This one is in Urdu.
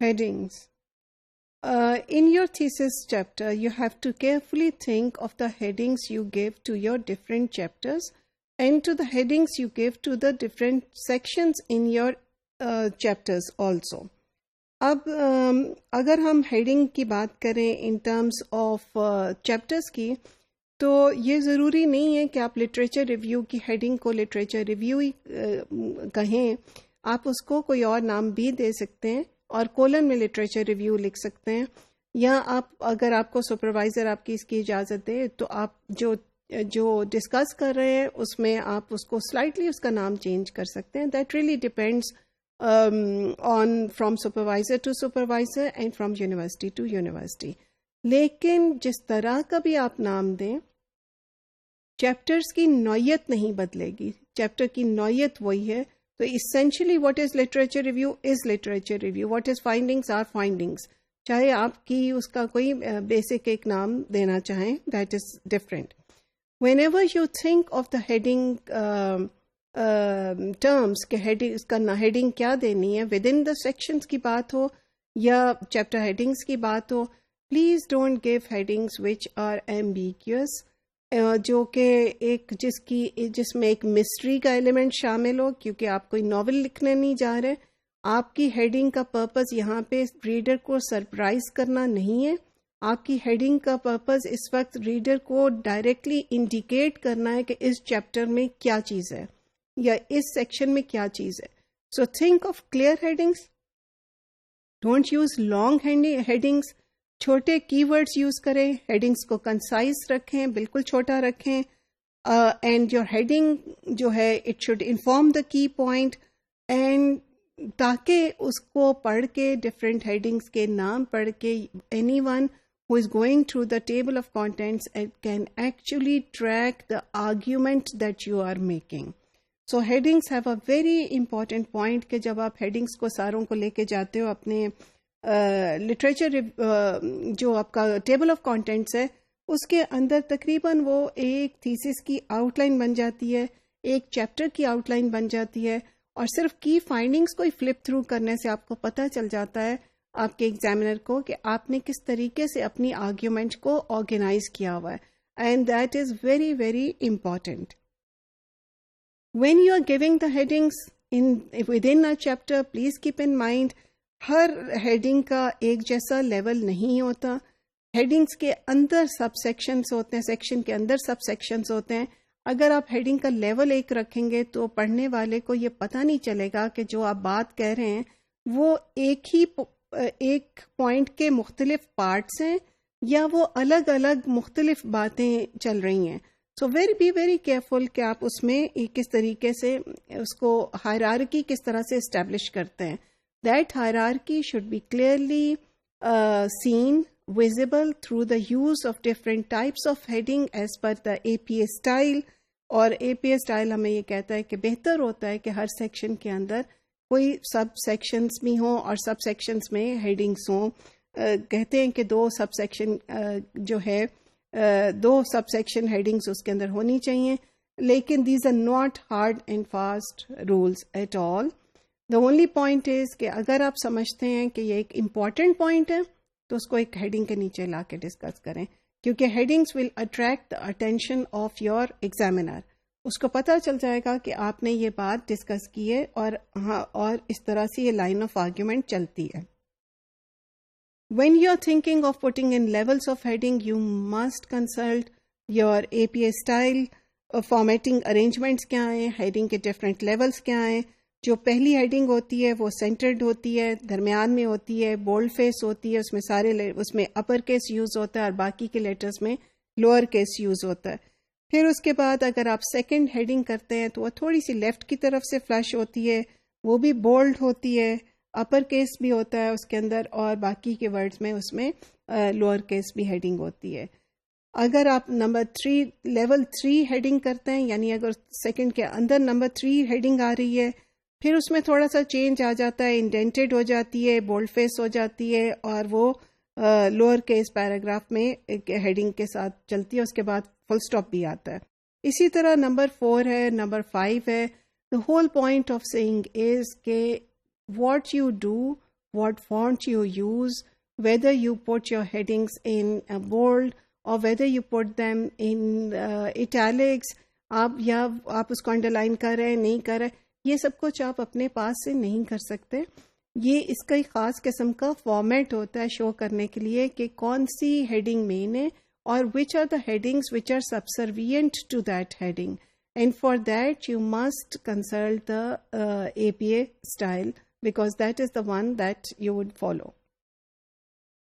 Headings. In your thesis chapter, you have to carefully think of the headings you give to your different chapters and to the headings you give to the different sections in your chapters also. اب اگر ہم ہیڈنگ کی بات کریں ان ٹرمز آف چیپٹرز کی، تو یہ ضروری نہیں ہے کہ آپ لٹریچر ریویو کی ہیڈنگ کو لٹریچر ریویو ہی کہیں. آپ اس کو کوئی اور نام بھی دے سکتے ہیں اور کولن میں لٹریچر ریویو لکھ سکتے ہیں، یا آپ اگر آپ کو سپروائزر آپ کی اس کی اجازت دے تو آپ جو ڈسکس کر رہے ہیں اس میں آپ اس کو سلائٹلی اس کا نام چینج کر سکتے ہیں. That really depends on from supervisor to supervisor and from university to university. لیکن جس طرح کا بھی آپ نام دیں، چیپٹرز کی نوعیت نہیں بدلے گی، چیپٹر کی نوعیت وہی ہے. تو essentially what is literature review is literature review, what is findings are findings. چاہے آپ کی اس کا کوئی بیسک ایک نام دینا چاہیں، that is different. Whenever you think of the heading terms کہ اس کا ہیڈنگ کیا دینی ہے، ود ان دا سیکشنز کی بات ہو یا چیپٹر ہیڈنگس کی بات ہو، please don't give headings which are ambiguous, جو کہ جس میں ایک مسٹری کا ایلیمنٹ شامل ہو، کیونکہ آپ کوئی ناول لکھنے نہیں جا رہے. آپ کی ہیڈنگ کا پرپز یہاں پہ ریڈر کو سرپرائز کرنا نہیں ہے. آپ کی ہیڈنگ کا پرپز اس وقت ریڈر کو ڈائریکٹلی انڈیکیٹ کرنا ہے کہ اس چیپٹر میں کیا چیز ہے یا اس سیکشن میں کیا چیز ہے. So think of clear headings, don't use long headings, چھوٹے کی ورڈس یوز کریں، ہیڈنگس کو کنسائز رکھیں، بالکل چھوٹا رکھیں. اینڈ یور ہیڈنگ جو ہے اٹ شوڈ انفارم دا کی پوائنٹ، اینڈ تاکہ اس کو پڑھ کے ڈفرینٹ ہیڈنگس کے نام پڑھ کے any one who is going through the table of contents can actually track the argument that you are making. So headings have a very important point کہ جب آپ ہیڈنگس کو ساروں کو لے کے جاتے ہو اپنے لٹریچر جو آپ کا ٹیبل آف کانٹینٹس ہے اس کے اندر تقریباً وہ ایک تھیسس کی آؤٹ لائن بن جاتی ہے، ایک چیپٹر کی آؤٹ لائن بن جاتی ہے، اور صرف کی فائنڈنگس کو فلپ تھرو کرنے سے آپ کو پتہ چل جاتا ہے آپ کے ایگزامینر کو کہ آپ نے کس طریقے سے اپنی آرگیومنٹ کو آرگنائز کیا ہوا ہے. And that is very very important. When you are giving the headings within a chapter, please keep in mind Hare heading کا ایک جیسا لیول نہیں ہوتا. ہیڈنگس کے اندر سب سیکشنز ہوتے ہیں، سیکشن کے اندر سب سیکشنز ہوتے ہیں. اگر آپ ہیڈنگ کا لیول ایک رکھیں گے تو پڑھنے والے کو یہ پتہ نہیں چلے گا کہ جو آپ بات کہہ رہے ہیں وہ ایک پوائنٹ کے مختلف پارٹس ہیں یا وہ الگ الگ مختلف باتیں چل رہی ہیں. سو بی ویری کیئرفل کہ آپ اس میں کس طریقے سے اس کو ہائرارکی کس طرح سے اسٹیبلش کرتے ہیں. That hierarchy should be clearly seen visible through the use of different types of heading as per the APA style. اور APA style ہمیں یہ کہتا ہے کہ بہتر ہوتا ہے کہ ہر سیکشن کے اندر کوئی سب سیکشنز بھی ہوں اور سب سیکشنز میں ہیڈنگس ہوں. کہتے ہیں کہ دو سب سیکشن ہیڈنگس اس کے اندر ہونی چاہیے، لیکن these are not hard and fast rules at all. The only point is کہ اگر آپ سمجھتے ہیں کہ یہ ایک امپورٹنٹ پوائنٹ ہے تو اس کو ایک ہیڈنگ کے نیچے لا کے ڈسکس کریں، کیونکہ headings will attract the attention of your examiner. اس کو پتہ چل جائے گا کہ آپ نے یہ بات ڈسکس کی ہے اور اس طرح سے یہ لائن آف آرگیومنٹ چلتی ہے. When you are thinking of putting in levels of heading, you must consult your APA style, formatting arrangements کیا ہیں، ہیڈنگ کے different levels کیا ہیں. جو پہلی ہیڈنگ ہوتی ہے وہ سینٹرڈ ہوتی ہے، درمیان میں ہوتی ہے، بولڈ فیس ہوتی ہے، اس میں اپر کیس یوز ہوتا ہے اور باقی کے لیٹرز میں لوور کیس یوز ہوتا ہے. پھر اس کے بعد اگر آپ سیکنڈ ہیڈنگ کرتے ہیں تو وہ تھوڑی سی لیفٹ کی طرف سے فلش ہوتی ہے، وہ بھی بولڈ ہوتی ہے، اپر کیس بھی ہوتا ہے اس کے اندر، اور باقی کے ورڈز میں اس میں لوور کیس بھی ہیڈنگ ہوتی ہے. اگر آپ لیول 3 ہیڈنگ کرتے ہیں، یعنی اگر سیکنڈ کے اندر نمبر 3 ہیڈنگ آ رہی ہے، پھر اس میں تھوڑا سا چینج آ جاتا ہے، انڈینٹڈ ہو جاتی ہے، بولڈ فیس ہو جاتی ہے، اور وہ لوور کیس پیراگراف میں ہیڈنگ کے ساتھ چلتی ہے، اس کے بعد فل سٹاپ بھی آتا ہے. اسی طرح نمبر 4 ہے، نمبر 5 ہے. The whole point of saying is کہ what you do what font you use, whether you put your headings in bold or whether you put them in italics, آپ اس کو انڈرلائن کر رہے ہیں نہیں کر رہے، یہ سب کچھ آپ اپنے پاس سے نہیں کر سکتے. یہ اس کا ایک خاص قسم کا فارمیٹ ہوتا ہے شو کرنے کے لیے کہ کون سی ہیڈنگ مین ہے اور which are the headings which are subservient to that heading. And for that you must consult the APA style because that is the one that you would follow.